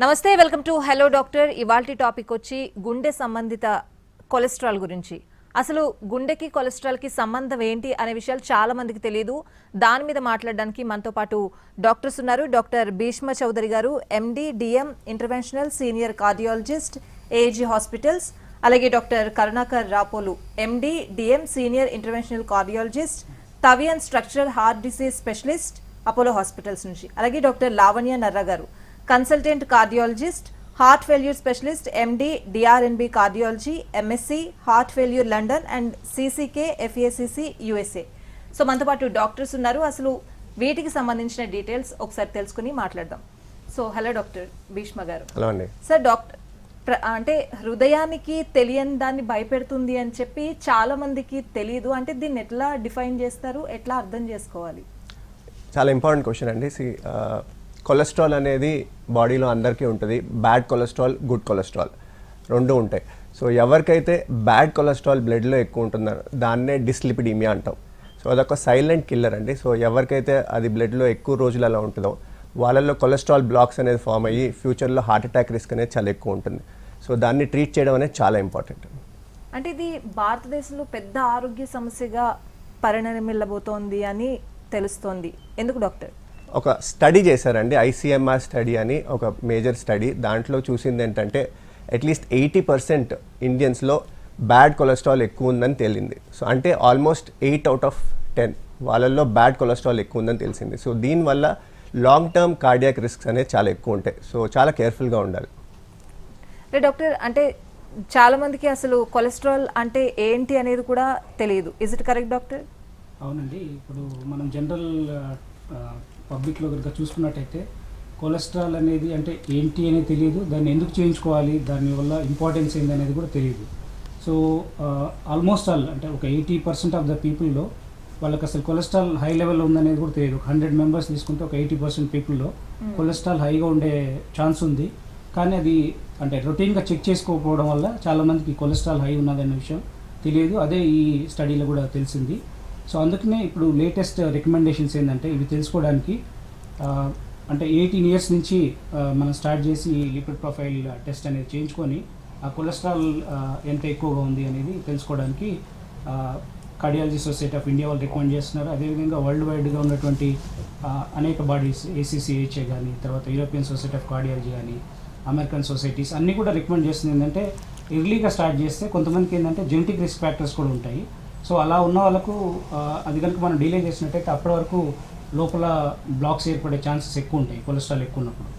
నమస్తే, welcome to hello doctor. ఇవాల్టి topic వచ్చి గుండె సంబంధిత కొలెస్ట్రాల్ గురించి. అసలు గుండెకి కొలెస్ట్రాల్కి సంబంధం ఏంటి అనే విషయాలు చాలా మందికి తెలియదు. దాని మీద మాట్లాడడానికి మనతో పాటు డాక్టర్స్ ఉన్నారు. డాక్టర్ భీష్మ చౌదరి గారు, MD DM interventional senior cardiologist, AG hospitals. అలాగే doctor Karunakar Rapolu, MD DM senior interventional cardiologist, TAVI and structural heart disease specialist, Apollo hospitals నుంచి. అలాగే డాక్టర్ లావణ్య నర్రా గారు, consultant cardiologist, heart failure specialist, MD DrNB cardiology, MSc heart failure London and CCK FACC USA. So మనతో పాటు doctors ఉన్నారు. అసలు వీటికి సంబంధించిన details ఒకసారి తెలుసుకుని మాట్లాడదాం. సో హలో డాక్టర్ భీష్మ గారు. హలో అండి. సార్, డాక్టర్ అంటే హృదయానికి తెలియని దాన్ని భయపెడుతుంది అని చెప్పి చాలా మందికి తెలియదు. అంటే దీన్ని ఎట్లా డిఫైన్ చేస్తారు, ఎట్లా అర్థం చేసుకోవాలి? చాలా ఇంపార్టెంట్ క్వశ్చన్ అండి. కొలెస్ట్రాల్ అనేది బాడీలో అందరికీ ఉంటుంది. బ్యాడ్ కొలెస్ట్రాల్, గుడ్ కొలెస్ట్రాల్ రెండు ఉంటాయి. సో ఎవరికైతే బ్యాడ్ కొలెస్ట్రాల్ బ్లడ్లో ఎక్కువ ఉంటుందో దాన్నే డిస్లిపిడీమియా అంటాం. సో అదొక సైలెంట్ కిల్లర్ అండి. సో ఎవరికైతే అది బ్లడ్లో ఎక్కువ రోజులు అలా ఉంటుందో వాళ్ళల్లో కొలెస్ట్రాల్ బ్లాక్స్ అనేది ఫామ్ అయ్యి ఫ్యూచర్లో హార్ట్ అటాక్ రిస్క్ అనేది చాలా ఎక్కువ ఉంటుంది. సో దాన్ని ట్రీట్ చేయడం అనేది చాలా ఇంపార్టెంట్. అంటే ఇది భారతదేశంలో పెద్ద ఆరోగ్య సమస్యగా పరిణమిల్లబోతోంది అని తెలుస్తోంది. ఎందుకు డాక్టర్? ఒక స్టడీ చేశారండి, ఐసిఎంఆర్ స్టడీ అని ఒక మేజర్ స్టడీ. దాంట్లో చూసింది ఏంటంటే అట్లీస్ట్ 80% ఇండియన్స్లో బ్యాడ్ కొలెస్ట్రాల్ ఎక్కువ ఉందని తేలింది. సో అంటే ఆల్మోస్ట్ 8 out of 10 వాళ్ళల్లో బ్యాడ్ కొలెస్ట్రాల్ ఎక్కువ ఉందని తెలిసింది. సో దీనివల్ల లాంగ్ టర్మ్ కార్డియాక్ రిస్క్స్ అనేది చాలా ఎక్కువ ఉంటాయి. సో చాలా కేర్ఫుల్గా ఉండాలి. డాక్టర్, అంటే చాలా మందికి అసలు కొలెస్ట్రాల్ అంటే ఏంటి అనేది కూడా తెలియదు. Is it correct doctor? అవునండి. ఇప్పుడు మనం జనరల్ పబ్లిక్లో కనుక చూసుకున్నట్టయితే కొలెస్ట్రాల్ అనేది అంటే ఏంటి అనేది తెలియదు, దాన్ని ఎందుకు చేయించుకోవాలి, దానివల్ల ఇంపార్టెన్స్ ఏంది అనేది కూడా తెలియదు. సో ఆల్మోస్ట్ ఆల్ అంటే ఒక 80% ఆఫ్ ద పీపుల్లో వాళ్ళకి అసలు కొలెస్ట్రాల్ హై లెవెల్లో ఉందనేది కూడా తెలియదు. 100 మెంబర్స్ తీసుకుంటే ఒక 80% పీపుల్లో కొలెస్ట్రాల్ హైగా ఉండే ఛాన్స్ ఉంది. కానీ అది అంటే రొటీన్గా చెక్ చేసుకోకపోవడం వల్ల చాలామందికి కొలెస్ట్రాల్ హై ఉన్నదనే విషయం తెలియదు. అదే ఈ స్టడీలో కూడా తెలిసింది. సో అందుకనే ఇప్పుడు లేటెస్ట్ రికమెండేషన్స్ ఏంటంటే ఇవి తెలుసుకోవడానికి అంటే 18 years నుంచి మనం స్టార్ట్ చేసి లిపిడ్ ప్రొఫైల్ టెస్ట్ అనేది చేయించుకొని ఆ కొలెస్ట్రాల్ ఎంత ఎక్కువగా ఉంది అనేది తెలుసుకోవడానికి కార్డియాలజీ సొసైటీ ఆఫ్ ఇండియా వాళ్ళు రికమెండ్ చేస్తున్నారు. అదేవిధంగా వరల్డ్ వైడ్గా ఉన్నటువంటి అనేక బాడీస్, ఏసీసీహెచ్ఏ కానీ, తర్వాత యూరోపియన్ సొసైటీ ఆఫ్ కార్డియాలజీ కానీ, అమెరికన్ సొసైటీస్ అన్నీ కూడా రికమెండ్ చేస్తుంది ఏంటంటే ఎర్లీగా స్టార్ట్ చేస్తే కొంతమందికి ఏంటంటే జెనెటిక్ రిస్క్ ఫ్యాక్టర్స్ కూడా ఉంటాయి. సో అలా ఉన్న వాళ్ళకు అది కనుక మనం డిలే చేసినట్టయితే అప్పటి వరకు లోపల బ్లాక్స్ ఏర్పడే ఛాన్సెస్ ఎక్కువ ఉంటాయి కొలెస్ట్రాల్ ఎక్కువ ఉన్నప్పుడు.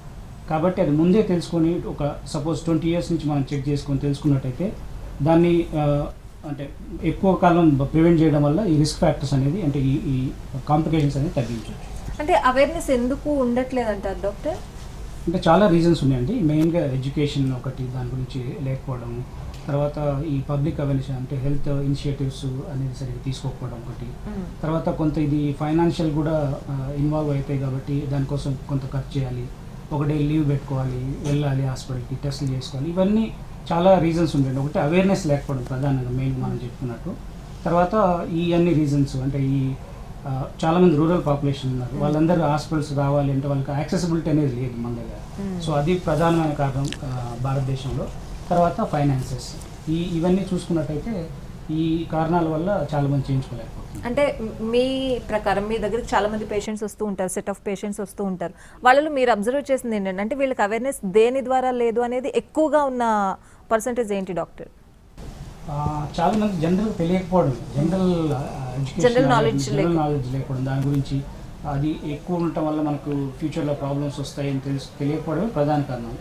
కాబట్టి అది ముందే తెలుసుకొని ఒక సపోజ్ 20 years నుంచి మనం చెక్ చేసుకొని తెలుసుకున్నట్టయితే దాన్ని అంటే ఎక్కువ కాలం ప్రివెంట్ చేయడం వల్ల ఈ రిస్క్ ఫ్యాక్టర్స్ అనేది అంటే ఈ కాంప్లికేషన్స్ అనేది తగ్గించవచ్చు. అంటే అవేర్నెస్ ఎందుకు ఉండట్లేదు అంటారు డాక్టర్? అంటే చాలా రీజన్స్ ఉన్నాయండి. మెయిన్గా ఎడ్యుకేషన్ ఒకటి, దాని గురించి లేకపోవడం, తర్వాత ఈ పబ్లిక్ అవేర్నెస్ అంటే హెల్త్ ఇనిషియేటివ్స్ అనేది సరిగ్గా తీసుకోకపోవడం ఒకటి, తర్వాత కొంత ఇది ఫైనాన్షియల్ కూడా ఇన్వాల్వ్ అవుతాయి కాబట్టి దానికోసం కొంత ఖర్చు చేయాలి, ఒక డే లీవ్ పెట్టుకోవాలి, వెళ్ళాలి హాస్పిటల్కి, టెస్టులు చేసుకోవాలి. ఇవన్నీ చాలా రీజన్స్ ఉంటాయండి. ఒకటి అవేర్నెస్ లేకపోవడం ప్రధానంగా మెయిన్ మనం చెప్పుకున్నట్టు. తర్వాత ఈ అన్ని రీజన్స్ అంటే ఈ చాలామంది రూరల్ పాపులేషన్ ఉన్నారు, వాళ్ళందరూ హాస్పిటల్స్ రావాలి అంటే వాళ్ళకి యాక్సెసిబిలిటీ అనేది లేదు మన దగ్గర. సో అది ప్రధానమైన కారణం భారతదేశంలో. తర్వాత ఫైనాన్సెస్, ఇవన్నీ చూసుకున్నట్టయితే ఈ కారణాల వల్ల చాలా మంది చేయించుకోలేకపోతున్నారు. అంటే మీ ప్రకారం మీ దగ్గరికి చాలా మంది పేషెంట్స్ వస్తూ ఉంటారు, సెట్ ఆఫ్ పేషెంట్స్ వస్తూ ఉంటారు. వాళ్ళలో మీరు అబ్జర్వ్ చేసింది ఏంటంటే అంటే వీళ్ళకి అవేర్నెస్ దేని ద్వారా లేదు అనేది ఎక్కువగా ఉన్న పర్సంటేజ్ ఏంటి డాక్టర్? చాలా మంది జనరల్ తెలియకపోవడం, జనరల్ నాలెడ్జ్ లేకపోవడం, దాని గురించి అది ఎక్కువ ఉండటం వల్ల మనకు ఫ్యూచర్లో ప్రాబ్లమ్స్ వస్తాయని తెలియకపోవడమే ప్రధాన కారణం.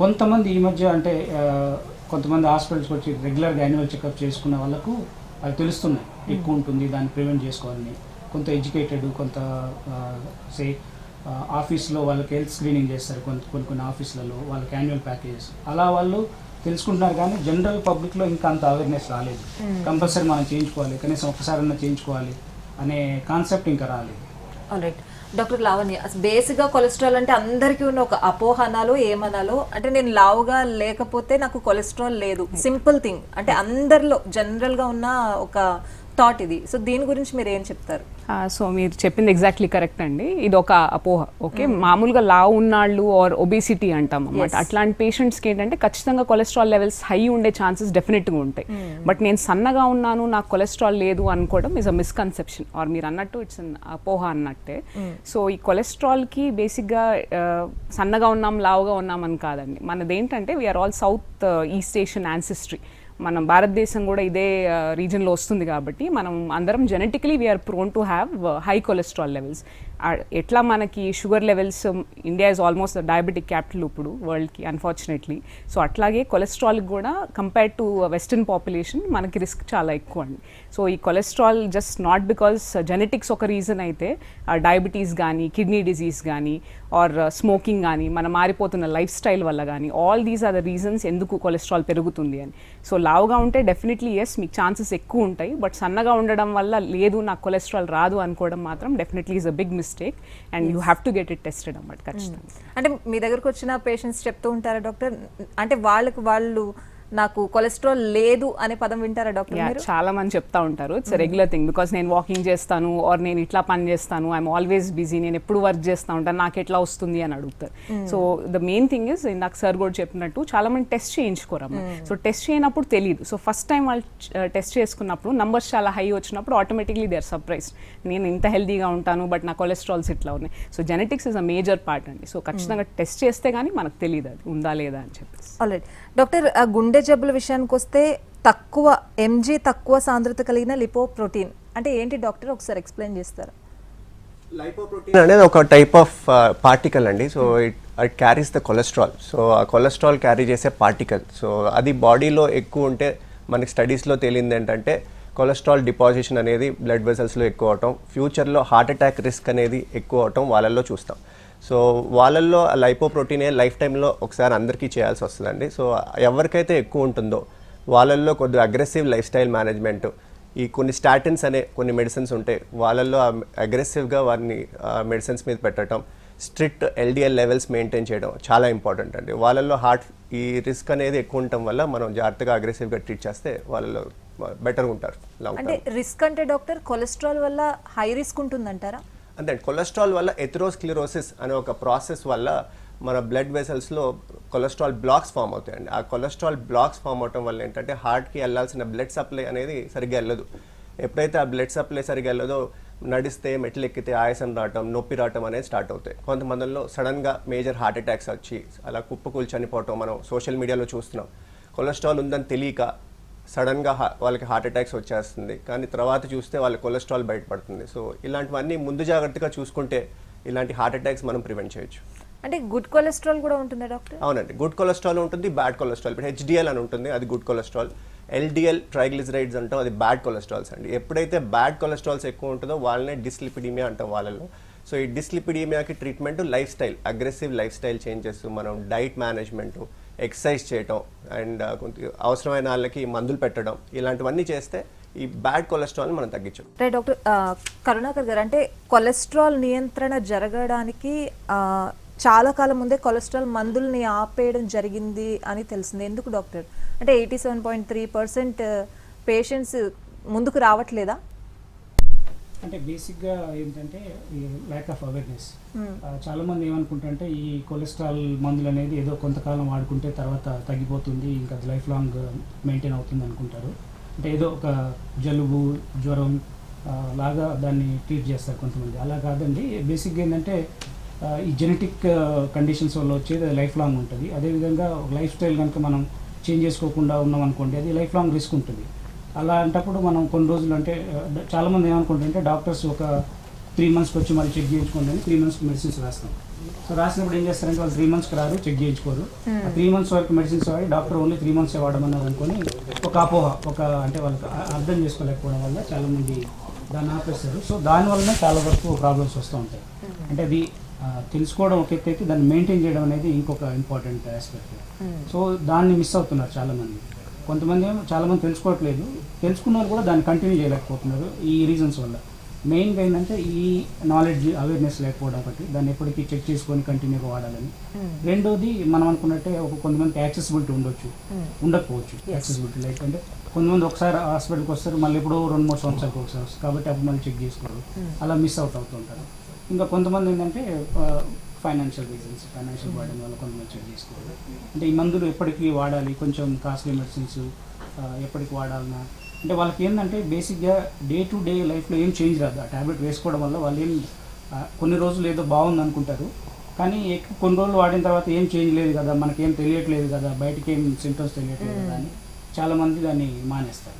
కొంతమంది ఈ మధ్య అంటే కొంతమంది హాస్పిటల్స్కి వచ్చి రెగ్యులర్గా యాన్యువల్ చెకప్ చేసుకున్న వాళ్ళకు అది తెలుస్తున్నాయి ఎక్కువ ఉంటుంది, దాన్ని ప్రివెంట్ చేసుకోవాలని. కొంత ఎడ్యుకేటెడ్, కొంత ఆఫీస్లో వాళ్ళకి హెల్త్ స్క్రీనింగ్ చేస్తారు కొన్ని ఆఫీసులలో, వాళ్ళకి యాన్యువల్ ప్యాకేజెస్, అలా వాళ్ళు తెలుసుకుంటున్నారు. కానీ జనరల్ పబ్లిక్లో ఇంకా అంత అవేర్నెస్ రాలేదు. కంపల్సరీ మనం చేయించుకోవాలి, కనీసం ఒకసారైనా చేయించుకోవాలి అనే కాన్సెప్ట్ ఇంకా రాలేదు. ఆల్రైట్ డాక్టర్ లావణ్య, బేసిక్గా కొలెస్ట్రాల్ అంటే అందరికీ ఉన్న ఒక అపోహనాలో ఏమనాలో అంటే నేను లావుగా లేకపోతే నాకు కొలెస్ట్రాల్ లేదు, సింపుల్ థింగ్ అంటే అందరిలో జనరల్గా ఉన్న ఒక థాట్ ఇది. సో దీని గురించి మీరు ఏం చెప్తారు? సో మీరు చెప్పింది ఎగ్జాక్ట్లీ కరెక్ట్ అండి. ఇది ఒక అపోహ. ఓకే, మామూలుగా లావు ఉన్నాళ్ళు ఆర్ ఒబేసిటీ అంటాం అన్నమాట. అట్లాంటి పేషెంట్స్కి ఏంటంటే ఖచ్చితంగా కొలెస్ట్రాల్ లెవెల్స్ హై ఉండే ఛాన్సెస్ డెఫినెట్గా ఉంటాయి. బట్ నేను సన్నగా ఉన్నాను, నాకు కొలెస్ట్రాల్ లేదు అనుకోవడం ఇస్ అ మిస్కన్సెప్షన్, ఆర్ మీరు అన్నట్టు ఇట్స్ అన్ అపోహ అన్నట్టే. సో ఈ కొలెస్ట్రాల్కి బేసిక్గా సన్నగా ఉన్నాం లావుగా ఉన్నాం అని కాదండి. మనదేంటంటే we are all South East Asian ancestry. మనం భారతదేశం కూడా ఇదే రీజన్లో వస్తుంది కాబట్టి మనం అందరం genetically we are prone to have high cholesterol levels. ఎట్లా మనకి sugar levels, India is almost diabetic capital ఇప్పుడు వరల్డ్కి అన్ఫార్చునేట్లీ. సో అట్లాగే కొలెస్ట్రాల్కి కూడా కంపేర్ టు వెస్టర్న్ పాపులేషన్ మనకి రిస్క్ చాలా ఎక్కువ అండి. సో ఈ cholesterol just not because genetics ఒక రీజన్ అయితే, డయాబెటీస్ కానీ కిడ్నీ డిజీజ్ కానీ ఆర్ స్మోకింగ్ కానీ మన మారిపోతున్న లైఫ్ స్టైల్ వల్ల కానీ, all these are the reasons ఎందుకు కొలెస్ట్రాల్ పెరుగుతుంది అని. సో లావుగా ఉంటే డెఫినెట్లీ ఎస్ మీకు ఛాన్సెస్ ఎక్కువ ఉంటాయి, బట్ సన్నగా ఉండడం వల్ల లేదు నాకు కొలెస్ట్రాల్ రాదు అనుకోవడం మాత్రం definitely is a big mistake and you have to get it tested అన్నమాట ఖచ్చితంగా. అంటే మీ దగ్గరకు వచ్చిన పేషెంట్స్ చెప్తూ ఉంటారా డాక్టర్, అంటే వాళ్ళు నాకు కొలెస్ట్రాల్ లేదు అనే పదం వింటారా డాక్టర్ మీరు? చాలా మంది చెప్తా ఉంటారు. ఇట్స్ రెగ్యులర్ థింగ్, బికాస్ నేను వాకింగ్ చేస్తాను ఆర్ నేను ఇట్లా పని చేస్తాను, ఐఎమ్ ఆల్వేస్ బిజీ, నేను ఎప్పుడు వర్క్ చేస్తూ ఉంటాను, నాకు ఎట్లా వస్తుంది అని అడుగుతారు. So the main thing is, ఇందాక సార్ కూడా చెప్పినట్టు చాలా మంది టెస్ట్ చేయించుకోరమ్మా. సో టెస్ట్ చేయనప్పుడు తెలియదు. సో ఫస్ట్ టైం వాళ్ళు టెస్ట్ చేసుకున్నప్పుడు నంబర్స్ చాలా హై వచ్చినప్పుడు ఆటోమేటిక్లీ దే ఆర్ సర్ప్రైజ్డ్, నేను ఇంత హెల్దీగా ఉంటాను బట్ నా కొలెస్ట్రాల్స్ ఇట్లా ఉన్నాయి. So genetics is a major part అండి. సో ఖచ్చితంగా టెస్ట్ చేస్తే కానీ మనకు తెలియదు అది ఉందా లేదా అని చెప్పేసి. ఆల్రైట్ డాక్టర్, గుండె జబ్బుల విషయానికి వస్తే తక్కువ సాంద్రత కలిగిన లిపోప్రోటీన్ అంటే ఏంటి డాక్టర్, ఒకసారి ఎక్స్ప్లెయిన్ చేస్తారా? లైపోప్రోటీన్ అనేది ఒక టైప్ ఆఫ్ పార్టికల్ అండి. So it carries the cholesterol. So ఆ కొలెస్ట్రాల్ క్యారీ చేసే పార్టికల్. సో అది బాడీలో ఎక్కువ ఉంటే మనకి స్టడీస్లో తేలింది ఏంటంటే కొలెస్ట్రాల్ డిపాజిషన్ అనేది బ్లడ్ వెసల్స్లో ఎక్కువ అవటం, ఫ్యూచర్లో హార్ట్ అటాక్ రిస్క్ అనేది ఎక్కువ అవటం వాళ్ళల్లో చూస్తాం. సో వాళ్ళల్లో లైపోప్రోటీనే లైఫ్ టైంలో ఒకసారి అందరికీ చేయాల్సి వస్తుందండి. సో ఎవరికైతే ఎక్కువ ఉంటుందో వాళ్ళల్లో కొద్దిగా అగ్రెసివ్ లైఫ్ స్టైల్ మేనేజ్మెంట్, ఈ కొన్ని స్టాటిన్స్ అనే కొన్ని మెడిసిన్స్ ఉంటాయి, వాళ్ళల్లో అగ్రెసివ్గా వారిని మెడిసిన్స్ మీద పెట్టడం, స్ట్రిక్ట్ ఎల్డిఎల్ లెవెల్స్ మెయింటైన్ చేయడం చాలా ఇంపార్టెంట్ అండి. వాళ్ళల్లో ఈ రిస్క్ అనేది ఎక్కువ ఉండటం వల్ల మనం జాగ్రత్తగా అగ్రెసివ్గా ట్రీట్ చేస్తే వాళ్ళలో బెటర్గా ఉంటారు. అంటే రిస్క్ అంటే డాక్టర్ కొలెస్ట్రాల్ వల్ల హై రిస్క్ ఉంటుందంటారా? అంతే, కొలెస్ట్రాల్ వల్ల ఎథెరోస్క్లెరోసిస్ అనే ఒక ప్రాసెస్ వల్ల మన బ్లడ్ వెసల్స్లో కొలెస్ట్రాల్ బ్లాక్స్ ఫామ్ అవుతాయండి. ఆ కొలెస్ట్రాల్ బ్లాక్స్ ఫామ్ అవటం వల్ల ఏంటంటే హార్ట్కి వెళ్ళాల్సిన బ్లడ్ సప్లై అనేది సరిగ్గా వెళ్ళదు. ఎప్పుడైతే ఆ బ్లడ్ సప్లై సరిగ్గా వెళ్ళదో నడిస్తే మెట్లు ఎక్కితే ఆయాసం రావటం, నొప్పి రావటం అనేది స్టార్ట్ అవుతాయి. కొంతమందిలో సడన్గా మేజర్ హార్ట్ అటాక్స్ వచ్చి అలా కుప్పకూలి చనిపోవటం మనం సోషల్ మీడియాలో చూస్తున్నాం. కొలెస్ట్రాల్ ఉందని తెలియక సడన్గా వాళ్ళకి హార్ట్ అటాక్స్ వచ్చేస్తుంది, కానీ తర్వాత చూస్తే వాళ్ళ కొలెస్ట్రాల్ బయటపడుతుంది. సో ఇలాంటివన్నీ ముందు జాగ్రత్తగా చూసుకుంటే ఇలాంటి హార్ట్ అటాక్స్ మనం ప్రివెంట్ చేయొచ్చు. అంటే గుడ్ కొలెస్ట్రాల్ కూడా ఉంటుందా డాక్టర్? అవునండి, గుడ్ కొలెస్ట్రాల్ ఉంటుంది, బ్యాడ్ కొలెస్ట్రాల్. ఇప్పుడు హెచ్డిఎల్ అని ఉంటుంది, అది గుడ్ కొలెస్ట్రాల్. ఎల్డిఎల్ ట్రైగ్లిజరైడ్స్ అంటాం, అది బ్యాడ్ కొలెస్ట్రాల్స్ అండి. ఎప్పుడైతే బ్యాడ్ కొలెస్ట్రాల్స్ ఎక్కువ ఉంటుందో వాళ్ళనే డిస్లిపిడీమియా అంటాం వాళ్ళలో. సో ఈ డిస్లిపిడీమియాకి treatment lifestyle, aggressive lifestyle changes, మనం డైట్ మేనేజ్మెంట్, ఎక్సర్సైజ్ చేయటం అండ్ అవసరమైన వాళ్ళకి మందులు పెట్టడం, ఇలాంటివన్నీ చేస్తే ఈ బ్యాడ్ కొలెస్ట్రాల్ని మనం తగ్గించడం. రైట్ డాక్టర్, కరుణాకర్ గారు, అంటే కొలెస్ట్రాల్ నియంత్రణ జరగడానికి చాలా కాలం ముందే కొలెస్ట్రాల్ మందుల్ని ఆపేయడం జరిగింది అని తెలిసింది. ఎందుకు డాక్టర్? అంటే 87.3% పేషెంట్స్ ముందుకు రావట్లేదా? అంటే బేసిక్గా ఏంటంటే ఈ ల్యాక్ ఆఫ్ అవేర్నెస్. చాలామంది ఏమనుకుంటారంటే ఈ కొలెస్ట్రాల్ మందులు అనేది ఏదో కొంతకాలం వాడుకుంటే తర్వాత తగ్గిపోతుంది, ఇంకా లైఫ్ లాంగ్ మెయింటైన్ అవుతుంది అనుకుంటారు. అంటే ఏదో ఒక జలుబు జ్వరం లాగా దాన్ని ట్రీట్ చేస్తారు కొంతమంది. అలా కాదండి. బేసిక్గా ఏంటంటే ఈ జెనెటిక్ కండిషన్స్ వల్ల వచ్చేది అది లైఫ్ లాంగ్ ఉంటుంది. అదేవిధంగా లైఫ్ స్టైల్ కనుక మనం చేంజ్ చేసుకోకుండా ఉన్నాం అనుకోండి, అది లైఫ్ లాంగ్ రిస్క్ ఉంటుంది. అలాంటప్పుడు మనం కొన్ని రోజులు అంటే చాలామంది ఏమనుకుంటారంటే డాక్టర్స్ ఒక 3 monthsకి వచ్చి మళ్ళీ చెక్ చేయించుకోండి అని 3 months మెడిసిన్స్ రాస్తాం. సో రాసినప్పుడు ఏం చేస్తారంటే వాళ్ళు 3 monthsకి రారు, చెక్ చేయించుకోరు. 3 months వరకు మెడిసిన్స్ వాడి డాక్టర్ ఓన్లీ 3 months వాడమన్నారు అనుకొని ఒక అపోహ, అంటే వాళ్ళకి అర్థం చేసుకోలేకపోవడం వల్ల చాలామంది దాన్ని ఆపేస్తారు. సో దానివల్ల చాలా వరకు ప్రాబ్లమ్స్ వస్తూ ఉంటాయి. అంటే అది తెలుసుకోవడం ఒక ఎత్తు అయితే దాన్ని మెయింటైన్ చేయడం అనేది ఇంకొక ఇంపార్టెంట్ ఆస్పెక్ట్. సో దాన్ని మిస్ అవుతున్నారు చాలామంది. చాలామంది తెలుసుకోవట్లేదు, తెలుసుకున్న వాళ్ళు కూడా దాన్ని కంటిన్యూ చేయలేకపోతున్నారు ఈ రీజన్స్ వల్ల. మెయిన్గా ఏంటంటే ఈ నాలెడ్జ్ అవేర్నెస్ లేకపోవడం ఒకటి, దాన్ని ఎప్పటికీ చెక్ చేసుకొని కంటిన్యూగా వాడాలని. రెండోది మనం అనుకున్నట్టే కొంతమందికి యాక్సెసిబిలిటీ ఉండకపోవచ్చు. యాక్సెసిబిలిటీ లైక్ అంటే కొంతమంది ఒకసారి హాస్పిటల్కి వస్తారు, మళ్ళీ ఇప్పుడు 2-3 సంవత్సరాలకు ఒకసారి వస్తారు, కాబట్టి అప్పుడు మళ్ళీ చెక్ చేసుకోరు, అలా మిస్ అవుతుంటారు. ఇంకా కొంతమంది ఏంటంటే ఫైనాన్షియల్ రీజన్స్, ఫైనాన్షియల్ బర్డెన్ వల్ల కొంతమంది చెక్ చేసుకోరు. అంటే ఈ మందులు ఎప్పటికీ వాడాలి, కొంచెం కాస్ట్లీ మెడిసిన్స్ ఎప్పటికి వాడాలన్నా, అంటే వాళ్ళకి ఏంటంటే బేసిక్గా డే టు డే లైఫ్లో ఏం చేంజ్ రాదు. ఆ ట్యాబ్లెట్ వేసుకోవడం వల్ల వాళ్ళు ఏం కొన్ని రోజులు ఏదో బాగుంది అనుకుంటారు, కానీ కొన్ని రోజులు వాడిన తర్వాత ఏం చేంజ్ లేదు కదా, మనకేం తెలియట్లేదు కదా, బయటికి ఏం సింటమ్స్ తెలియట్లేదు కదా అని చాలామంది దాన్ని మానేస్తారు.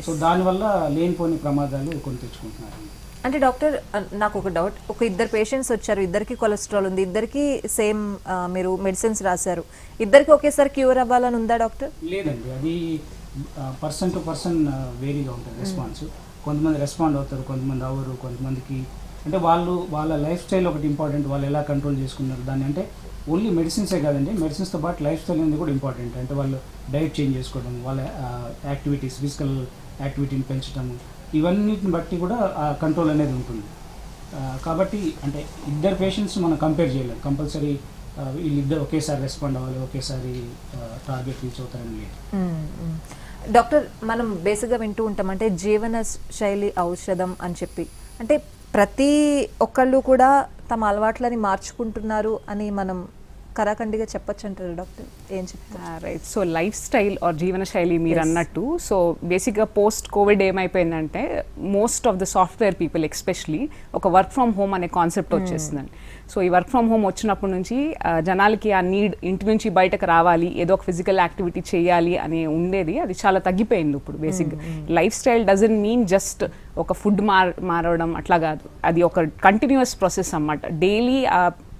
సో దానివల్ల లేనిపోని ప్రమాదాలు కొని తెచ్చుకుంటున్నారు. అంటే డాక్టర్ నాకు ఒక డౌట్, ఒక ఇద్దరు పేషెంట్స్ వచ్చారు, ఇద్దరికి కొలెస్ట్రాల్ ఉంది, ఇద్దరికి సేమ్ మీరు మెడిసిన్స్ రాశారు, ఇద్దరికి ఒకేసారి క్యూర్ అవ్వాలని ఉందా డాక్టర్? లేదండి, అది పర్సన్ టు పర్సన్ వేరీగా ఉంటుంది రెస్పాన్స్. కొంతమంది రెస్పాండ్ అవుతారు, కొంతమంది అవ్వరు. కొంతమందికి అంటే వాళ్ళ లైఫ్ స్టైల్ ఒకటి ఇంపార్టెంట్, వాళ్ళు ఎలా కంట్రోల్ చేసుకున్నారు దాన్ని. అంటే ఓన్లీ మెడిసిన్సే కాదండి, మెడిసిన్స్తో పాటు లైఫ్ స్టైల్ అనేది కూడా ఇంపార్టెంట్. అంటే వాళ్ళు డైట్ చేంజ్ చేసుకోవడం, వాళ్ళ యాక్టివిటీస్, ఫిజికల్ యాక్టివిటీని పెంచడం, ఇవన్నిటిని బట్టి కూడా ఆ కంట్రోల్ అనేది ఉంటుంది. కాబట్టి అంటే ఇద్దరు పేషెంట్స్ మనం కంపేర్ చేయలేం. కంపల్సరీ వీళ్ళిద్దరు ఒకేసారి రెస్పాండ్ అవ్వాలి, ఒకేసారి టార్గెట్ రీచ్ అవుతారని లేదు. డాక్టర్, మనం బేసిక్గా వింటూ ఉంటాం అంటే జీవన శైలి ఔషధం అని చెప్పి, అంటే ప్రతి ఒక్కళ్ళు కూడా తమ అలవాట్లని మార్చుకుంటున్నారు అని మనం కరాఖండిగా చెప్పొచ్చు అంటారు డాక్టర్, ఏం చెప్తారు? Right. So life style or జీవన శైలి మీరు అన్నట్టు, సో బేసిక్గా పోస్ట్ కోవిడ్ ఏమైపోయిందంటే most of the software people especially ఒక వర్క్ ఫ్రమ్ హోమ్ అనే కాన్సెప్ట్ వచ్చేసిందండి. సో ఈ వర్క్ ఫ్రమ్ హోమ్ వచ్చినప్పటి నుంచి జనాలకి ఆ నీడ్, ఇంటి నుంచి బయటకు రావాలి, ఏదో ఒక ఫిజికల్ యాక్టివిటీ చేయాలి అని ఉండేది, అది చాలా తగ్గిపోయింది ఇప్పుడు. బేసిక్గా life style doesn't mean just ఒక ఫుడ్ మారడం అట్లా కాదు, అది ఒక కంటిన్యూస్ ప్రాసెస్ అన్నమాట. Daily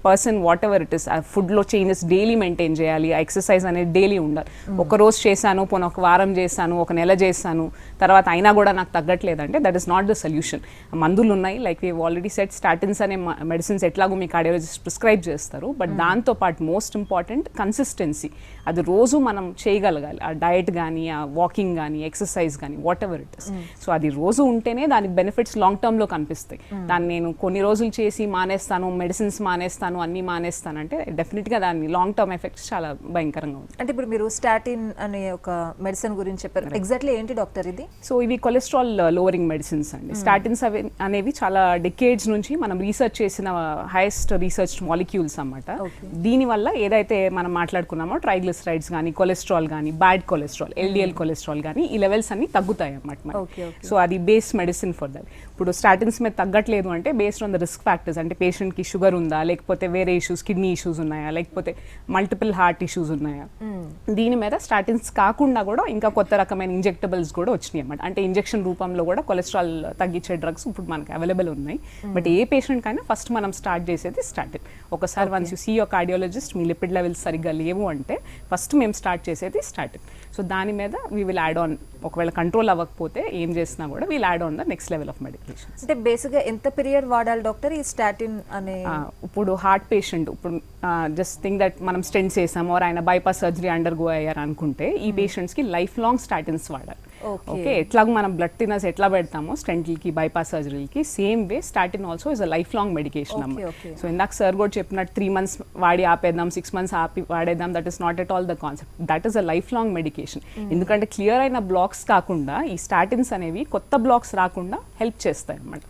person what ever it is, ఆ ఫుడ్లో చేంజెస్ డైలీ మెయింటైన్ చేయాలి, ఆ ఎక్సర్సైజ్ అనేది డైలీ ఉండాలి. ఒక రోజు చేశాను, పోనీ ఒక వారం చేశాను, ఒక నెల చేశాను, తర్వాత అయినా కూడా నాకు తగ్గట్లేదంటే that is not the solution. మందులు ఉన్నాయి, like we already said, statins అనే మెడిసిన్స్ ఎట్లాగో మీ కార్డియాలజిస్ట్ ప్రిస్క్రైబ్ చేస్తారు, బట్ దాంతోపాటు మోస్ట్ ఇంపార్టెంట్ కన్సిస్టెన్సీ. అది రోజు మనం చేయగలగాలి, ఆ డయట్ కానీ, ఆ వాకింగ్ కానీ, ఎక్సర్సైజ్ కానీ, what ever it is. So అది రోజు ఉంటేనే దానికి బెనిఫిట్స్ లాంగ్ టర్మ్లో కనిపిస్తాయి. దాన్ని నేను కొన్ని రోజులు చేసి మానేస్తాను, మెడిసిన్స్ మానేస్తాను, అన్ని మానేస్తానంటే డెఫినెట్గా దాని లాంగ్ టర్మ్ ఎఫెక్ట్స్ చాలా భయంకరంగా ఉంది. అంటే ఇప్పుడు మీరు స్టాటిన్ అనే ఒక మెడిసిన్ గురించి చెప్పారు, ఎగ్జాక్ట్లీ ఏంటి డాక్టర్ ఇది? సో ఇవి కొలెస్ట్రాల్ లోవరింగ్ మెడిసిన్స్ అండి. స్టాటిన్స్ అనేవి చాలా డెకేడ్స్ నుంచి మనం రీసెర్చ్ చేసిన హైయెస్ట్ రీసెర్చ్ మాలిక్యూల్స్ అన్నమాట. దీనివల్ల ఏదైతే మనం మాట్లాడుకున్నామో ట్రైగ్లిసరైడ్స్ కానీ, కొలెస్ట్రాల్ కానీ, బ్యాడ్ కొలెస్ట్రాల్, ఎల్డిఎల్ కొలెస్ట్రాల్ కానీ, ఈ లెవెల్స్ అన్ని తగ్గుతాయి అన్నమాట. సో అది బేస్ మెడిసిన్ ఫర్ దట్. ఇప్పుడు స్టాటిన్స్ మీద తగ్గట్లేదు అంటే based on the risk factors, అంటే పేషెంట్కి షుగర్ ఉందా, లేకపోతే వేరే ఇష్యూస్, కిడ్నీ ఇష్యూస్ ఉన్నాయా, లేకపోతే మల్టిపుల్ హార్ట్ ఇష్యూస్ ఉన్నాయా, దీని మీద స్టాటిన్స్ కాకుండా కూడా ఇంకా కొత్త రకమైన ఇంజెక్టబుల్స్ కూడా వచ్చినాయి అన్నమాట. అంటే ఇంజెక్షన్ రూపంలో కూడా కొలెస్ట్రాల్ తగ్గించే డ్రగ్స్ ఇప్పుడు మనకి అవైలబుల్ ఉన్నాయి. బట్ ఏ పేషెంట్ కైనా ఫస్ట్ మనం స్టార్ట్ చేసేది స్టాటిన్. ఒకసారి once you see your cardiologist, మీ లిపిడ్ లెవెల్స్ సరిగ్గా లేవు అంటే ఫస్ట్ మేము స్టార్ట్ చేసేది స్టాటిన్. సో దాని మీద వీ విల్ యాడ్ ఆన్, ఒకవేళ కంట్రోల్ అవ్వకపోతే ఏం చేసినా కూడా we'll add on the next level of medication. అంటే బేసిక్గా ఎంత పీరియడ్ వాడాలి డాక్టర్ ఈ స్టాటిన్ అనే? ఇప్పుడు హార్ట్ పేషెంట్, ఇప్పుడు జస్ట్ థింక్ దట్ మనం స్టెంట్స్ వేసాము, ఆయన బైపాస్ సర్జరీ అండర్గో అయ్యారు అనుకుంటే ఈ పేషెంట్స్కి లైఫ్ లాంగ్ స్టాటిన్స్ వాడాలి. ఓకే, ఎట్లాగో మనం బ్లడ్ థిన్నర్స్ ఎట్లా పెడతామో స్టెంట్లకి, బైపాస్ సర్జరీలకి, same way statin also is a lifelong medication అన్నమాట. సో ఇందాక సార్ కూడా చెప్పినట్టు 3 months వాడి ఆపేద్దాం, 6 months ఆపి వాడేద్దాం, that is not at all the concept. That is a lifelong medication. ఎందుకంటే క్లియర్ అయిన బ్లాక్స్ కాకుండా ఈ స్టాటిన్స్ అనేవి కొత్త బ్లాక్స్ రాకుండా హెల్ప్ చేస్తాయి అన్నమాట.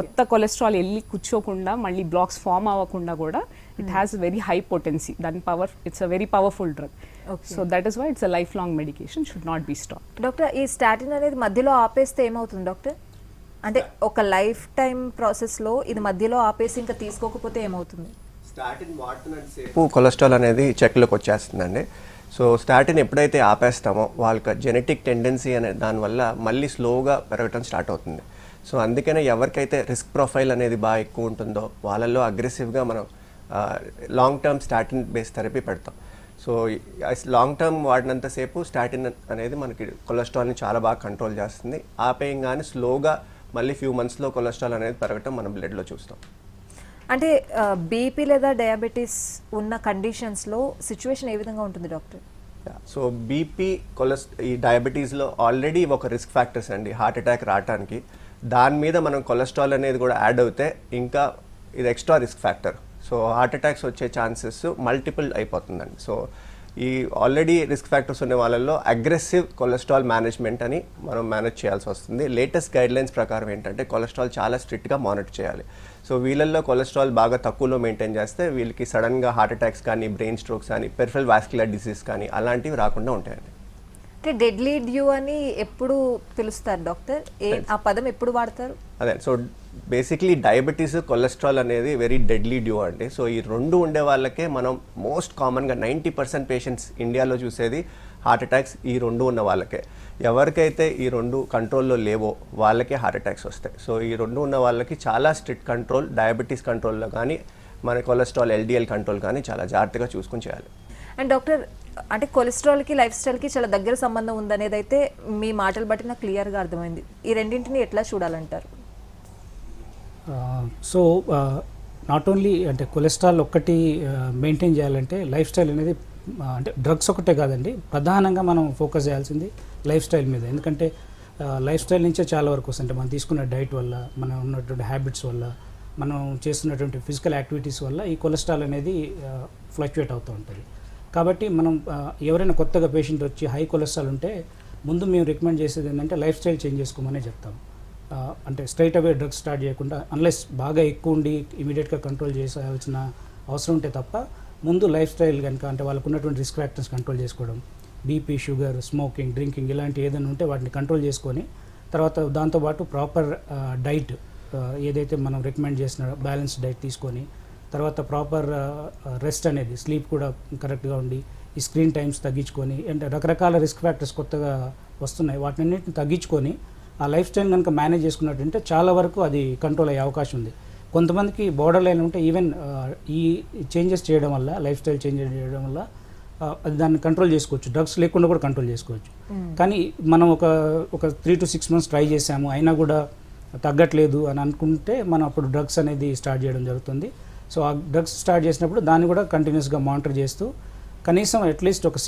కొత్త కొలెస్ట్రాల్ వెళ్ళి కూర్చోకుండా, మళ్ళీ బ్లాక్స్ ఫామ్ అవ్వకుండా కూడా it has very high potency, then power, it's a very powerful drug. So that is why it's a lifelong medication, should not be stopped. Doctor, ఈ స్టాటిన్ అనేది మధ్యలో ఆపేస్తే ఏమవుతుంది డాక్టర్? అంటే ఒక లైఫ్ టైం ప్రాసెస్లో ఇది మధ్యలో ఆపేసి ఇంకా తీసుకోకపోతే ఏమవుతుంది? స్టాటిన్ వాడుతున్నంతసేపు కొలెస్ట్రాల్ అనేది చెక్లోకి వచ్చేస్తుందండి. సో స్టాటిన్ ఎప్పుడైతే ఆపేస్తామో వాళ్ళకి జెనెటిక్ టెండెన్సీ అనే దానివల్ల మళ్ళీ స్లోగా పెరగటం స్టార్ట్ అవుతుంది. సో అందుకనే ఎవరికైతే రిస్క్ ప్రొఫైల్ అనేది బాగా ఎక్కువ ఉంటుందో వాళ్ళల్లో అగ్రెసివ్గా మనం long term statin base therapy పెడతాం. సో లాంగ్ టర్మ్ వాడినంతసేపు స్టాటిన్ అనేది మనకి కొలెస్ట్రాల్ని చాలా బాగా కంట్రోల్ చేస్తుంది. ఆపేయంగానే స్లోగా మళ్ళీ ఫ్యూ మంత్స్లో కొలెస్ట్రాల్ అనేది పెరగటం మనం బ్లడ్లో చూస్తాం. అంటే బీపీ లేదా డయాబెటీస్ ఉన్న కండిషన్స్లో సిచ్యువేషన్ ఏ విధంగా ఉంటుంది డాక్టర్? సో బీపీ, ఈ డయాబెటీస్లో ఆల్రెడీ ఒక రిస్క్ ఫ్యాక్టర్స్ అండి హార్ట్ అటాక్ రావడానికి. దాని మీద మనం కొలెస్ట్రాల్ అనేది కూడా యాడ్ అవుతే ఇంకా ఇది extra risk factor. So heart attacks వచ్చే ఛాన్సెస్ మల్టిపుల్ అయిపోతుందండి. సో ఈ ఆల్రెడీ రిస్క్ ఫ్యాక్టర్స్ ఉన్న వాళ్ళల్లో అగ్రెసివ్ కొలెస్ట్రాల్ మేనేజ్మెంట్ అని మనం మేనేజ్ చేయాల్సి వస్తుంది. లేటెస్ట్ గైడ్లైన్స్ ప్రకారం ఏంటంటే కొలెస్ట్రాల్ చాలా స్ట్రిక్ట్గా మానిటర్ చేయాలి. సో వీళ్ళల్లో కొలెస్ట్రాల్ బాగా తక్కువలో మెయింటైన్ చేస్తే వీళ్ళకి సడన్గా హార్ట్ అటాక్స్ కానీ, బ్రెయిన్ స్ట్రోక్స్ కానీ, పెరిఫెరల్ వాస్కులర్ డిసీజ్ కానీ అలాంటివి రాకుండా ఉంటాయండి. అంటే డెడ్లీ డ్యూ అని ఎప్పుడు పిలుస్తారు డాక్టర్? ఆ పదం ఎప్పుడు వాడతారు? అదే, సో బేసిక్లీ డయాబెటీస్, కొలెస్ట్రాల్ అనేది వెరీ డెడ్లీ డ్యూ అండి. సో ఈ రెండు ఉండే వాళ్ళకే మనం మోస్ట్ కామన్గా 90% పేషెంట్స్ ఇండియాలో చూసేది హార్ట్ అటాక్స్ ఈ రెండు ఉన్న వాళ్ళకే. ఎవరికైతే ఈ రెండు కంట్రోల్లో లేవో వాళ్ళకే హార్ట్ అటాక్స్ వస్తాయి. సో ఈ రెండు ఉన్న వాళ్ళకి చాలా స్ట్రిక్ట్ కంట్రోల్, డయాబెటీస్ కంట్రోల్లో కానీ, మన కొలెస్ట్రాల్ ఎల్డిఎల్ కంట్రోల్ కానీ చాలా జాగ్రత్తగా చూసుకొని చేయాలి. అండ్ డాక్టర్, అంటే కొలెస్ట్రాల్కి లైఫ్ స్టైల్కి చాలా దగ్గర సంబంధం ఉందనేది అయితే మీ మాటలు బట్టి నాకు క్లియర్గా అర్థమైంది. ఈ రెండింటిని ఎట్లా చూడాలంటారు? సో నాట్ ఓన్లీ అంటే కొలెస్ట్రాల్ ఒక్కటి మెయింటైన్ చేయాలంటే లైఫ్ స్టైల్ అనేది అంటే డ్రగ్స్ ఒకటే కాదండి, ప్రధానంగా మనం ఫోకస్ చేయాల్సింది లైఫ్ స్టైల్ మీద. ఎందుకంటే లైఫ్ స్టైల్ నుంచే చాలా వరకు వస్తుంది. మనం తీసుకున్న డైట్ వల్ల, మనం ఉన్నటువంటి హ్యాబిట్స్ వల్ల, మనం చేస్తున్నటువంటి ఫిజికల్ యాక్టివిటీస్ వల్ల ఈ కొలెస్ట్రాల్ అనేది ఫ్లక్చుయేట్ అవుతూ ఉంటుంది. కాబట్టి మనం ఎవరైనా కొత్తగా పేషెంట్ వచ్చి హై కొలెస్ట్రాల్ ఉంటే ముందు మేము రికమెండ్ చేసేది ఏంటంటే లైఫ్ స్టైల్ చేంజ్ చేసుకోమనే చెప్తాం. అంటే స్ట్రైట్ అవే డ్రగ్స్ స్టార్ట్ చేయకుండా, అన్లెస్ బాగా ఎక్కువ ఉండి ఇమీడియట్గా కంట్రోల్ చేయాల్సిన అవసరం ఉంటే తప్ప ముందు లైఫ్ స్టైల్ కనుక, అంటే వాళ్ళకు ఉన్నటువంటి రిస్క్ ఫ్యాక్టర్స్ కంట్రోల్ చేసుకోవడం, బీపీ, షుగర్, స్మోకింగ్, డ్రింకింగ్ ఇలాంటి ఏదైనా ఉంటే వాటిని కంట్రోల్ చేసుకొని, తర్వాత దాంతోపాటు ప్రాపర్ డైట్ ఏదైతే మనం రికమెండ్ చేసిన బ్యాలెన్స్ డైట్ తీసుకొని, తర్వాత ప్రాపర్ రెస్ట్ అనేది, స్లీప్ కూడా కరెక్ట్గా ఉండి, ఈ స్క్రీన్ టైమ్స్ తగ్గించుకొని, అంటే రకరకాల రిస్క్ ఫ్యాక్టర్స్ కొత్తగా వస్తున్నాయి, వాటిని తగ్గించుకొని ఆ లైఫ్ స్టైల్ కనుక మేనేజ్ చేసుకున్నట్టుంటే చాలా వరకు అది కంట్రోల్ అయ్యే అవకాశం ఉంది. కొంతమందికి బోర్డర్ లైన్ ఉంటే ఈవెన్ ఈ చేంజెస్ చేయడం వల్ల, లైఫ్ స్టైల్ చేంజ్ చేయడం వల్ల అది దాన్ని కంట్రోల్ చేసుకోవచ్చు, డ్రగ్స్ లేకుండా కూడా కంట్రోల్ చేసుకోవచ్చు. కానీ మనం ఒక 3 to 6 months ట్రై చేసాము, అయినా కూడా తగ్గట్లేదు అని అనుకుంటే మనం అప్పుడు డ్రగ్స్ అనేది స్టార్ట్ చేయడం జరుగుతుంది. సో ఆ డ్రగ్స్ స్టార్ట్ చేసినప్పుడు దాన్ని కూడా కంటిన్యూస్గా మానిటర్ చేస్తూ కనీసం అట్లీస్ట్ ఒక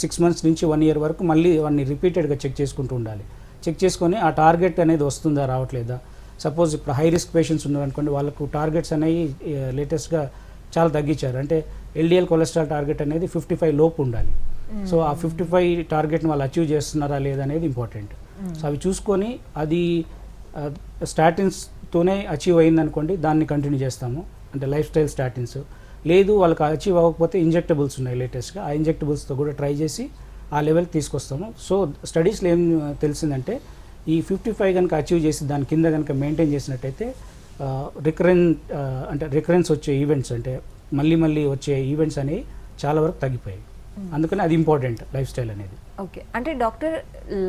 6 months నుంచి 1 year వరకు మళ్ళీ వాడిని రిపీటెడ్గా చెక్ చేసుకుంటూ ఉండాలి. చెక్ చేసుకొని ఆ టార్గెట్ అనేది వస్తుందా, రావట్లేదా. సపోజ్ ఇప్పుడు హై రిస్క్ పేషెంట్స్ ఉన్నారనుకోండి, వాళ్ళకు టార్గెట్స్ అనేవి లేటెస్ట్గా చాలా తగ్గించారు. అంటే ఎల్డిఎల్ కొలెస్ట్రాల్ టార్గెట్ అనేది 55 లోపు ఉండాలి. సో ఆ 55 టార్గెట్ని వాళ్ళు అచీవ్ చేస్తున్నారా లేదా అనేది ఇంపార్టెంట్. సో అవి చూసుకొని అది స్టాటిన్స్తోనే అచీవ్ అయిందనుకోండి, దాన్ని కంటిన్యూ చేస్తాము, అంటే లైఫ్ స్టైల్ స్టాటిన్స్. లేదు వాళ్ళకి అచీవ్ అవ్వకపోతే ఇంజెక్టబుల్స్ ఉన్నాయి లేటెస్ట్గా, ఆ ఇంజెక్టబుల్స్తో కూడా ట్రై చేసి ఆ లెవెల్కి తీసుకొస్తాము. సో స్టడీస్లో ఏం తెలిసిందంటే ఈ 55 కనుక అచీవ్ చేసి దాని కింద కనుక మెయింటైన్ చేసినట్టయితే రికరెన్స్ వచ్చే ఈవెంట్స్, అంటే మళ్ళీ వచ్చే ఈవెంట్స్ అనేవి చాలా వరకు తగ్గిపోయాయి. అందుకని అది ఇంపార్టెంట్ లైఫ్ స్టైల్ అనేది. ఓకే, అంటే డాక్టర్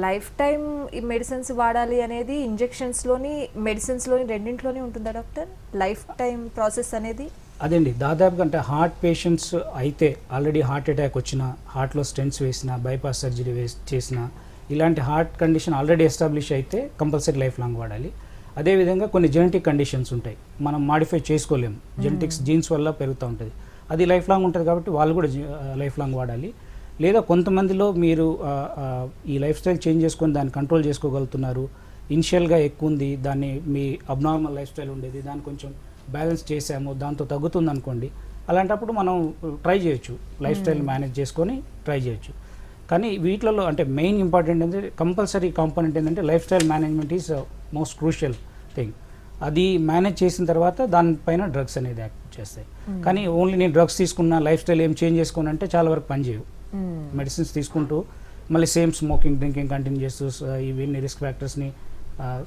లైఫ్ టైం ఈ మెడిసిన్స్ వాడాలి అనేది ఇంజెక్షన్స్లోని, మెడిసిన్స్లోని రెండింటిలోనే ఉంటుందా డాక్టర్, లైఫ్ టైం ప్రాసెస్ అనేది? అదేండి, దాదాపుగా అంటే హార్ట్ పేషెంట్స్ అయితే ఆల్రెడీ హార్ట్ అటాక్ వచ్చిన, హార్ట్లో స్టెంట్స్ వేసిన, బైపాస్ సర్జరీ చేసిన, ఇలాంటి హార్ట్ కండిషన్ ఆల్రెడీ ఎస్టాబ్లిష్ అయితే కంపల్సరీ లైఫ్ లాంగ్ వాడాలి. అదేవిధంగా కొన్ని జెనెటిక్ కండిషన్స్ ఉంటాయి, మనం మాడిఫై చేసుకోలేము, జెనెటిక్స్ జీన్స్ వల్ల పెరుగుతూ ఉంటుంది, అది లైఫ్ లాంగ్ ఉంటుంది కాబట్టి వాళ్ళు కూడా లైఫ్ లాంగ్ వాడాలి. లేదా కొంతమందిలో మీరు ఈ లైఫ్ స్టైల్ చేంజ్ చేసుకొని దాన్ని కంట్రోల్ చేసుకోగలుగుతున్నారు, ఇనిషియల్గా ఎక్కువ ఉంది, దాన్ని మీ అబ్నార్మల్ లైఫ్ స్టైల్ ఉండేది, దాన్ని కొంచెం బ్యాలెన్స్ చేసాము, దాంతో తగ్గుతుంది అనుకోండి, అలాంటప్పుడు మనం ట్రై చేయొచ్చు, లైఫ్ స్టైల్ మేనేజ్ చేసుకొని ట్రై చేయొచ్చు. కానీ వీటిలలో అంటే మెయిన్ ఇంపార్టెంట్ ఏంటంటే కంపల్సరీ కాంపోనెంట్ ఏంటంటే life style management is most crucial thing. అది మేనేజ్ చేసిన తర్వాత దానిపైన డ్రగ్స్ అనేది యాక్ట్ చేస్తాయి. కానీ ఓన్లీ నేను డ్రగ్స్ తీసుకున్నా, లైఫ్ స్టైల్ ఏం చేంజ్ చేసుకోను అంటే చాలా వరకు పనిచేయవు. మెడిసిన్స్ తీసుకుంటూ మళ్ళీ సేమ్ స్మోకింగ్, డ్రింకింగ్ కంటిన్యూ చేస్తూ ఇవన్నీ రిస్క్ ఫ్యాక్టర్స్ని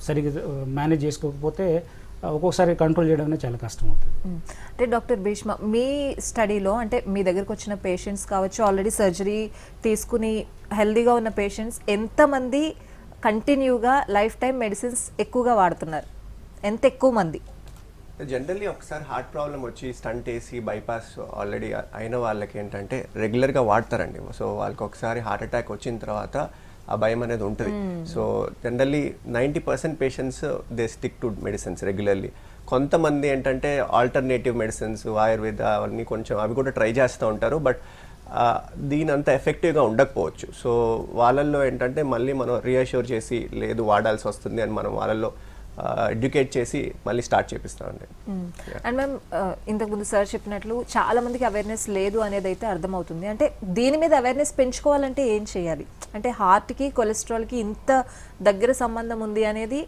సరిగ్గా మేనేజ్ చేసుకోకపోతే ఒక్కొక్కసారి కంట్రోల్ చేయడం అనేది చాలా కష్టం అవుతుంది. అంటే డాక్టర్ భీష్మ, మీ స్టడీలో అంటే మీ దగ్గరకు వచ్చిన పేషెంట్స్ కావచ్చు, ఆల్రెడీ సర్జరీ తీసుకుని హెల్దీగా ఉన్న పేషెంట్స్ ఎంతమంది కంటిన్యూగా లైఫ్ టైం మెడిసిన్స్ ఎక్కువగా వాడుతున్నారు, ఎంత ఎక్కువ మంది? జనరల్లీ ఒకసారి హార్ట్ ప్రాబ్లం వచ్చి స్టంట్ వేసి బైపాస్ ఆల్రెడీ అయిన వాళ్ళకి ఏంటంటే రెగ్యులర్గా వాడతారండి. సో వాళ్ళకి ఒకసారి హార్ట్ అటాక్ వచ్చిన తర్వాత ఆ భయం అనేది ఉంటుంది. So generally 90% patients they stick to medicines regularly. కొంతమంది ఏంటంటే ఆల్టర్నేటివ్ మెడిసిన్స్, ఆయుర్వేద అవన్నీ కొంచెం అవి కూడా ట్రై చేస్తూ ఉంటారు, బట్ దీని అంత ఎఫెక్టివ్గా ఉండకపోవచ్చు. సో వాళ్ళల్లో ఏంటంటే మళ్ళీ మనం రీఅష్యూర్ చేసి లేదు వాడాల్సి వస్తుంది అని మనం వాళ్ళల్లో ఎడ్యుకేట్ చేసి మళ్ళీ స్టార్ట్ చేపిస్తామండి. అండ్ మ్యామ్ ఇంతకుముందు సార్ చెప్పినట్లు చాలా మందికి అవేర్నెస్ లేదు అనేది అయితే అర్థమవుతుంది. అంటే దీని మీద అవేర్నెస్ పెంచుకోవాలంటే ఏం చేయాలి? అంటే హార్ట్కి కొలెస్ట్రాల్కి ఇంత దగ్గర సంబంధం ఉంది అనేది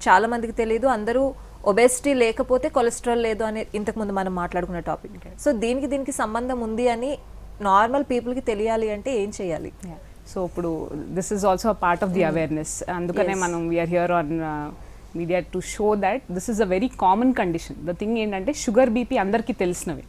చాలా మందికి తెలియదు. అందరూ ఒబేసిటీ లేకపోతే కొలెస్ట్రాల్ లేదు అనే ఇంతకుముందు మనం మాట్లాడుకున్న టాపిక్. సో దీనికి సంబంధం ఉంది అని నార్మల్ పీపుల్కి తెలియాలి అంటే ఏం చేయాలి? సో ఇప్పుడు this is also a part of the awareness. అందుకనే మనం we're here on media to show that this is a very common condition. The thing ఏంటంటే షుగర్ బీపీ అందరికీ తెలిసినవి.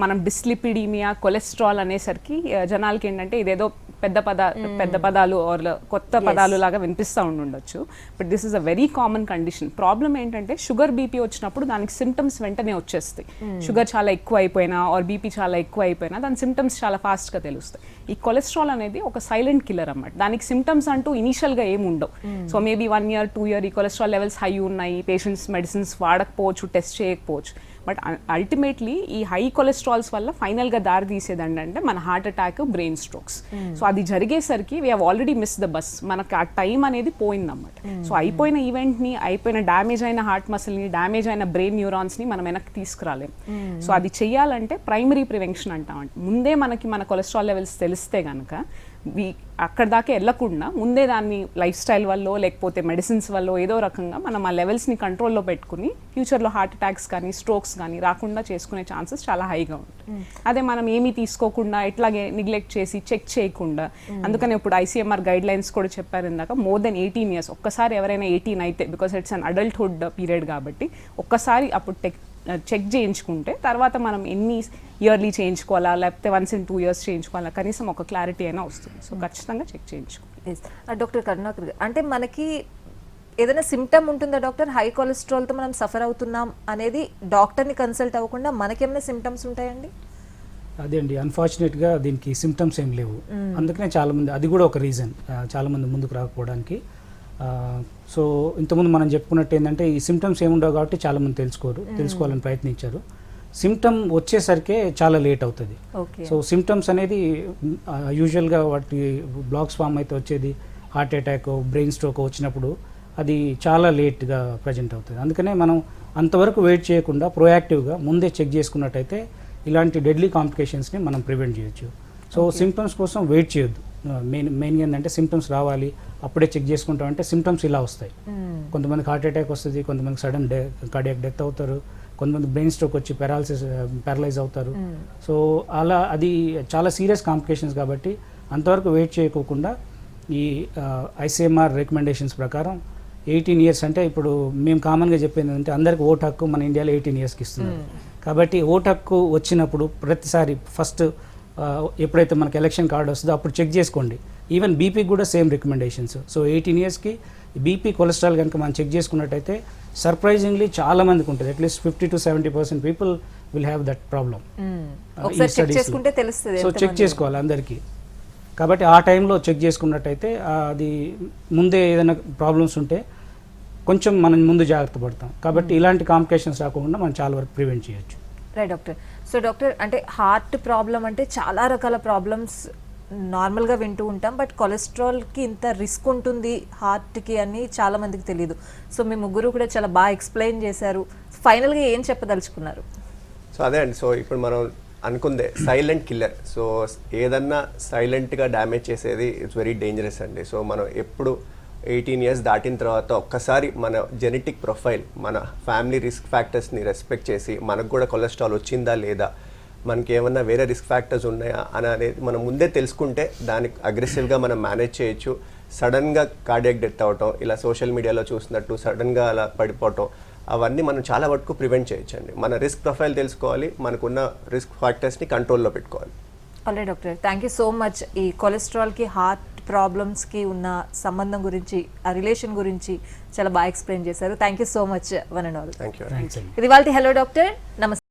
మనం డిస్లిపిడీమియా కొలెస్ట్రాల్ అనేసరికి జనాలకి ఏంటంటే ఇదేదో పెద్ద పదాలు ఆర్ కొత్త పదాలు లాగా వినిపిస్తూ ఉండొచ్చు. But this is a very common condition. Problem ఏంటంటే షుగర్ బీపీ వచ్చినప్పుడు దానికి సిమ్టమ్స్ వెంటనే వచ్చేస్తాయి. షుగర్ చాలా ఎక్కువ అయిపోయినా ఆర్ బీపీ చాలా ఎక్కువ అయిపోయినా దాని సిమ్టమ్స్ చాలా ఫాస్ట్గా తెలుస్తాయి. ఈ కొలెస్ట్రాల్ అనేది ఒక సైలెంట్ కిల్లర్ అన్నమాట. దానికి సిమ్టమ్స్ అంటూ ఇనీషియల్గా ఏమి ఉండవు. సో మేబీ 1 year 2 year ఈ కొలెస్ట్రాల్ లెవెల్స్ హై ఉన్నాయి, పేషెంట్స్ మెడిసిన్స్ వాడకపోవచ్చు, టెస్ట్ చేయకపోవచ్చు. బట్ అల్టిమేట్లీ ఈ హై కొలెస్ట్రాల్స్ వల్ల ఫైనల్గా దారి తీసేది అంటే మన heart attack, brain strokes. So అది జరిగేసరికి we have already miss the bus. మనకు ఆ టైం అనేది పోయిందన్నమాట. సో అయిపోయిన ఈవెంట్ని, అయిపోయిన డ్యామేజ్ అయిన హార్ట్ మసిల్ని, డ్యామేజ్ అయిన బ్రెయిన్ న్యూరాన్స్ని మనం వెనక్కి తీసుకురాలేం. సో అది చెయ్యాలంటే ప్రైమరీ ప్రివెన్షన్ అంటామంట. ముందే మనకి మన కొలెస్ట్రాల్ లెవెల్స్ తెలిస్తే కనుక అక్కడ దాకా వెళ్లకుండా ముందే దాన్ని లైఫ్ స్టైల్ వల్ల లేకపోతే మెడిసిన్స్ వల్ల ఏదో రకంగా మనం ఆ లెవెల్స్ని కంట్రోల్లో పెట్టుకుని ఫ్యూచర్లో హార్ట్ అటాక్స్ కానీ స్ట్రోక్స్ కానీ రాకుండా చేసుకునే ఛాన్సెస్ చాలా హైగా ఉంటాయి. అదే మనం ఏమీ తీసుకోకుండా ఇట్లాగే నెగ్లెక్ట్ చేసి చెక్ చేయకుండా, అందుకని ఇప్పుడు ICMR గైడ్ లైన్స్ కూడా చెప్పారు ఇందాక, మోర్ దెన్ 18 years ఒక్కసారి ఎవరైనా 18 అయితే, because it's an adulthood period కాబట్టి ఒక్కసారి అప్పుడు చెక్ చేయించుకుంటే తర్వాత మనం ఎన్ని ఇయర్లీ చేయించుకోవాలా లేకపోతే 1 in 2 years చేయించుకోవాలా కనీసం ఒక క్లారిటీ అయినా వస్తుంది. సో ఖచ్చితంగా చెక్ చేయించుకోవాలి. డాక్టర్ కరుణాకర్, అంటే మనకి ఏదైనా సిమ్టమ్ ఉంటుందా డాక్టర్? హై కొలెస్ట్రాల్తో మనం సఫర్ అవుతున్నాం అనేది డాక్టర్ని కన్సల్ట్ అవ్వకుండా మనకేమైనా సిమ్టమ్స్ ఉంటాయండి? అదే అండి, అన్ఫార్చునేట్గా దీనికి సిమ్టమ్స్ ఏం లేవు. అందుకనే చాలామంది, అది కూడా ఒక రీజన్ చాలామంది ముందుకు రాకపోవడానికి. సో ఇంతకుముందు మనం చెప్పుకున్నట్టు ఏంటంటే ఈ సిమ్టమ్స్ ఏముండవు కాబట్టి చాలామంది తెలుసుకోవాలని ప్రయత్నించారు. సిమ్టమ్ వచ్చేసరికి చాలా లేట్ అవుతుంది. సో సిమ్టమ్స్ అనేది యూజువల్గా వాటి బ్లాక్స్ ఫామ్ అయితే వచ్చేది హార్ట్ అటాక్, బ్రెయిన్ స్ట్రోక్ వచ్చినప్పుడు అది చాలా లేట్గా ప్రజెంట్ అవుతుంది. అందుకనే మనం అంతవరకు వెయిట్ చేయకుండా ప్రోయాక్టివ్గా ముందే చెక్ చేసుకున్నట్టయితే ఇలాంటి డెడ్లీ కాంప్లికేషన్స్ని మనం ప్రివెంట్ చేయొచ్చు. సో సిమ్టమ్స్ కోసం వెయిట్ చేయొద్దు. మెయిన్గా ఏంటంటే సిమ్టమ్స్ రావాలి అప్పుడే చెక్ చేసుకుంటాం అంటే సిమ్టమ్స్ ఇలా వస్తాయి. కొంతమందికి హార్ట్ అటాక్ వస్తుంది, కొంతమందికి సడన్ కార్డియాక్ డెత్ అవుతారు, కొంతమంది బ్రెయిన్ స్ట్రోక్ వచ్చి పారలైజ్ అవుతారు. సో అలా అది చాలా సీరియస్ కాంప్లికేషన్స్ కాబట్టి అంతవరకు వెయిట్ చేయకోకుండా ఈ ICMR రికమెండేషన్స్ ప్రకారం 18 years అంటే ఇప్పుడు మేము కామన్గా చెప్పేది అంటే అందరికి ఓటు హక్కు మన ఇండియాలో 18 yearsకి ఇస్తున్నారు. కాబట్టి ఓటు హక్కు వచ్చినప్పుడు ప్రతిసారి ఫస్ట్ ఎప్పుడైతే మనకి ఎలక్షన్ కార్డు వస్తుందో అప్పుడు చెక్ చేసుకోండి. ఈవెన్ బీపీకి కూడా సేమ్ రికమెండేషన్స్. సో 18 yearsకి బీపీ కొలెస్ట్రాల్ కనుక మనం చెక్ చేసుకున్నట్టయితే సర్ప్రైజింగ్లీ చాలా మందికి ఉంటుంది. At least 50 to 70% people will have that problem. So check చేసుకోవాలి అందరికీ. కాబట్టి ఆ టైంలో చెక్ చేసుకున్నట్టయితే అది ముందే ఏదైనా ప్రాబ్లమ్స్ ఉంటే కొంచెం మనం ముందు జాగ్రత్త పడతాం. కాబట్టి ఇలాంటి కాంప్లికేషన్స్ రాకుండా మనం చాలా వరకు ప్రివెంట్ చేయొచ్చు. Right doctor. సో డాక్టర్, అంటే హార్ట్ ప్రాబ్లం అంటే చాలా రకాల ప్రాబ్లమ్స్ నార్మల్గా వింటూ ఉంటాం, బట్ కొలెస్ట్రాల్కి ఇంత రిస్క్ ఉంటుంది హార్ట్కి అని చాలా మందికి తెలియదు. సో మీ ముగ్గురు కూడా చాలా బాగా ఎక్స్ప్లెయిన్ చేశారు. ఫైనల్గా ఏం చెప్పదలుచుకున్నారు? సో అదే అండి, సో ఇప్పుడు మనం అనుకుందే సైలెంట్ కిల్లర్. సో ఏదన్నా సైలెంట్గా డ్యామేజ్ చేసేది ఇట్స్ వెరీ డేంజరస్ అండి. సో మనం ఎప్పుడు 18 years దాటిన తర్వాత ఒక్కసారి మన జెనెటిక్ ప్రొఫైల్, మన ఫ్యామిలీ రిస్క్ ఫ్యాక్టర్స్ని రెస్పెక్ట్ చేసి మనకు కూడా కొలెస్ట్రాల్ వచ్చిందా లేదా, మనకి ఏమన్నా వేరే రిస్క్ ఫ్యాక్టర్స్ ఉన్నాయా అని అనేది మనం ముందే తెలుసుకుంటే దానికి అగ్రెసివ్గా మనం మేనేజ్ చేయొచ్చు. సడన్గా కార్డియాక్ డెత్ అవటం, ఇలా సోషల్ మీడియాలో చూసినట్టు సడన్గా అలా పడిపోవటం, అవన్నీ మనం చాలా వరకు ప్రివెంట్ చేయొచ్చండి. మన రిస్క్ ప్రొఫైల్ తెలుసుకోవాలి, మనకున్న రిస్క్ ఫ్యాక్టర్స్ని కంట్రోల్లో పెట్టుకోవాలి. Already doctor, thank you so much. ఈ కొలెస్ట్రాల్కి హార్ట్ ప్రాబ్లమ్స్కి ఉన్న సంబంధం గురించి, ఆ రిలేషన్ గురించి చాలా బాగా ఎక్స్ప్లెయిన్ చేశారు. Thank you so much one and all. Thank you. ఇది వాళ్ళ హలో డాక్టర్. నమస్తే.